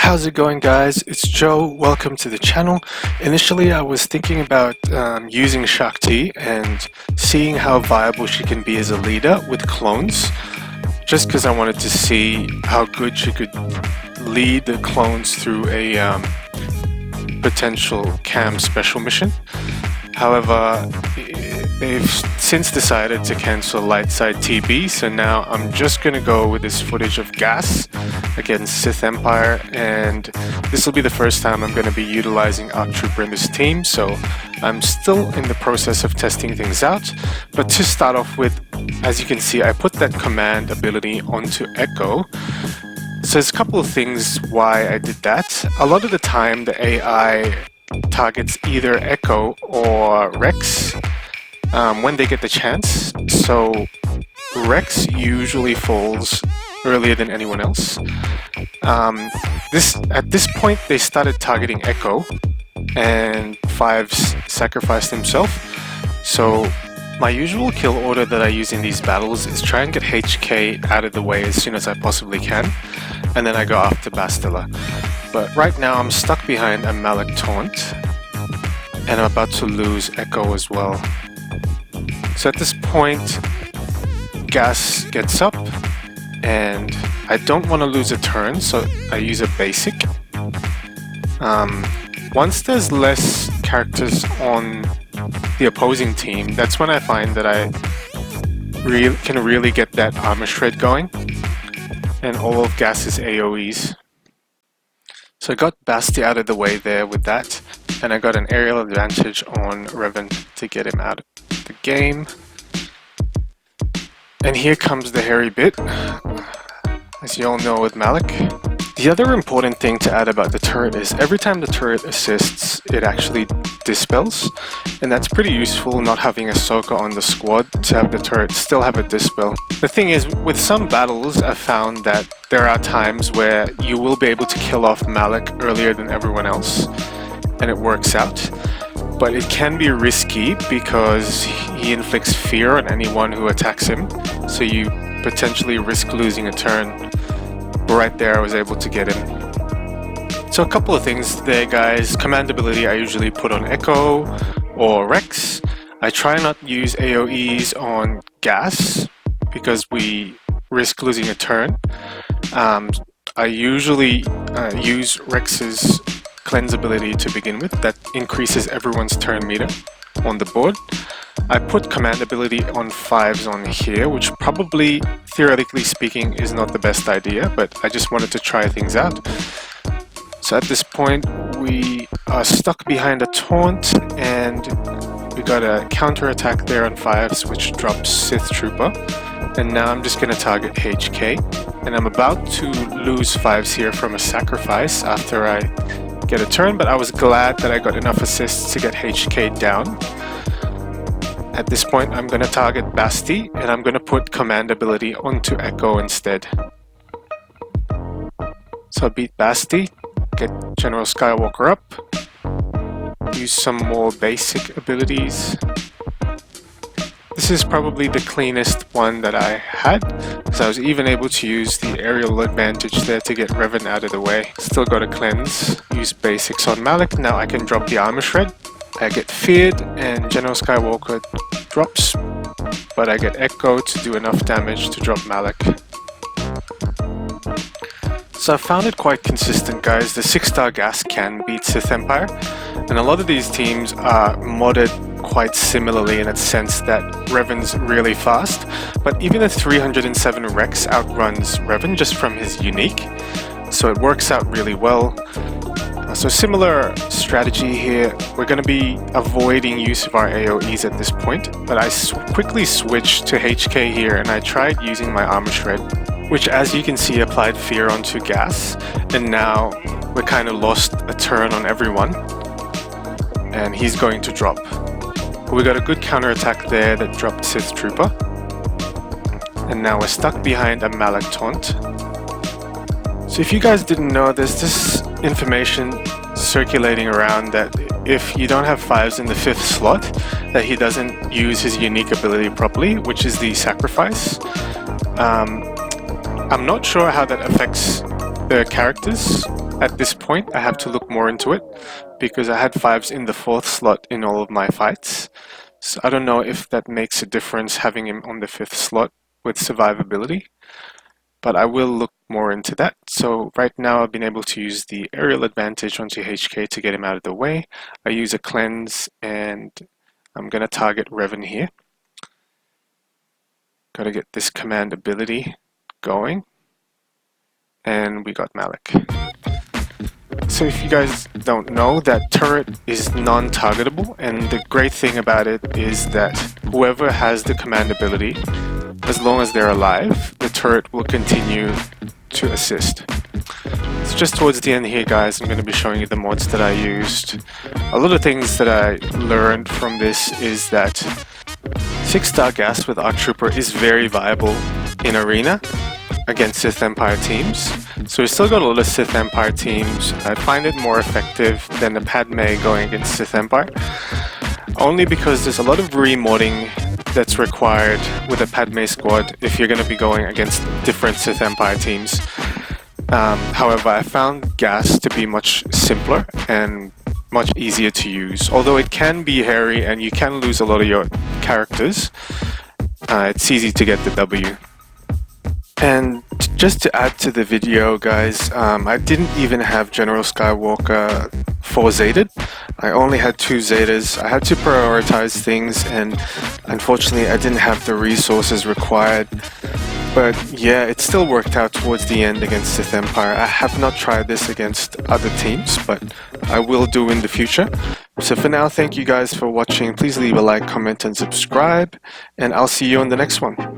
How's it going, guys? It's Joe. Welcome to the channel. Initially I was thinking about using Shakti and seeing how viable she can be as a leader with clones, just because I wanted to see how good she could lead the clones through a potential CAM special mission. However, they've since decided to cancel Lightside TB, so now I'm just going to go with this footage of Gas against Sith Empire, and this will be the first time I'm going to be utilizing ARC Trooper in this team, so I'm still in the process of testing things out. But to start off with, as you can see, I put that command ability onto Echo. So there's a couple of things why I did that. A lot of the time the AI targets either Echo or Rex when they get the chance, so Rex usually falls earlier than anyone else. At this point they started targeting Echo, and Fives sacrificed himself. So my usual kill order that I use in these battles is try and get HK out of the way as soon as I possibly can, and then I go after Bastila. But right now I'm stuck behind a Malak taunt, and I'm about to lose Echo as well. So at this point, Gas gets up, and I don't want to lose a turn, so I use a basic. Once there's less characters on the opposing team, that's when I find that I can really get that armor shred going, and all of Gas's AoEs. So I got Basti out of the way there with that, and I got an aerial advantage on Revan to get him out of the game. And here comes the hairy bit, as you all know with Malak. The other important thing to add about the turret is every time the turret assists, it actually dispels, and that's pretty useful not having Ahsoka on the squad to have the turret still have a dispel. The thing is, with some battles I've found that there are times where you will be able to kill off Malak earlier than everyone else, and it works out. But it can be risky because he inflicts fear on anyone who attacks him, so you potentially risk losing a turn. Right there I was able to get him. So a couple of things there, guys. Command ability I usually put on Echo or Rex. I try not use AoEs on Gas because we risk losing a turn. I usually use Rex's cleanse ability to begin with. That increases everyone's turn meter on the board. I put command ability on Fives on here, which probably, theoretically speaking, is not the best idea, but I just wanted to try things out. So at this point we are stuck behind a taunt, and we got a counter attack there on Fives, which drops Sith Trooper, and now I'm just going to target HK, and I'm about to lose Fives here from a sacrifice after I get a turn, but I was glad that I got enough assists to get HK down. At this point I'm going to target Basti, and I'm going to put command ability onto Echo instead. So I beat Basti, get General Skywalker up, use some more basic abilities. This is probably the cleanest one that I had, because I was even able to use the aerial advantage there to get Revan out of the way. Still got a cleanse, use basics on Malak. Now I can drop the armor shred. I get feared and General Skywalker drops, but I get Echo to do enough damage to drop Malak. So I found it quite consistent, guys. The 6-star Gas can beat Sith Empire, and a lot of these teams are modded quite similarly in its sense that Revan's really fast, but even a 307 Rex outruns Revan just from his unique, so it works out really well. So similar strategy here. We're going to be avoiding use of our AoEs at this point, but I quickly switched to HK here, and I tried using my armor shred, which, as you can see, applied fear onto Gas, and now we kind of lost a turn on everyone, and he's going to drop. We got a good counter attack there that dropped Sith Trooper, and now we're stuck behind a Malak taunt. So if you guys didn't know, there's this information circulating around that if you don't have Fives in the 5th slot, that he doesn't use his unique ability properly, which is the sacrifice. I'm not sure how that affects the characters, at this point I have to look more into it because I had 5s in the 4th slot in all of my fights. So I don't know if that makes a difference having him on the 5th slot with survivability, but I will look more into that. So right now I've been able to use the aerial advantage onto HK to get him out of the way. I use a cleanse and I'm going to target Revan here. Got to get this command ability going. And we got Malak. So if you guys don't know, that turret is non-targetable, and the great thing about it is that whoever has the command ability, as long as they're alive, the turret will continue to assist. So just towards the end here, guys, I'm going to be showing you the mods that I used. A lot of things that I learned from this is that 6-star gas with Arc Trooper is very viable in Arena against Sith Empire teams. So we still got a lot of Sith Empire teams. I find it more effective than the Padme going against Sith Empire, only because there's a lot of remodding that's required with a Padme squad if you're going to be going against different Sith Empire teams. However, I found gas to be much simpler and much easier to use. Although it can be hairy and you can lose a lot of your characters, it's easy to get the W. And just to add to the video, guys, I didn't even have General Skywalker 4 Zeted. I only had 2 Zetas. I had to prioritize things, and unfortunately I didn't have the resources required. But yeah, it still worked out towards the end against Sith Empire. I have not tried this against other teams, but I will do in the future. So for now, thank you guys for watching. Please leave a like, comment, and subscribe, and I'll see you on the next one.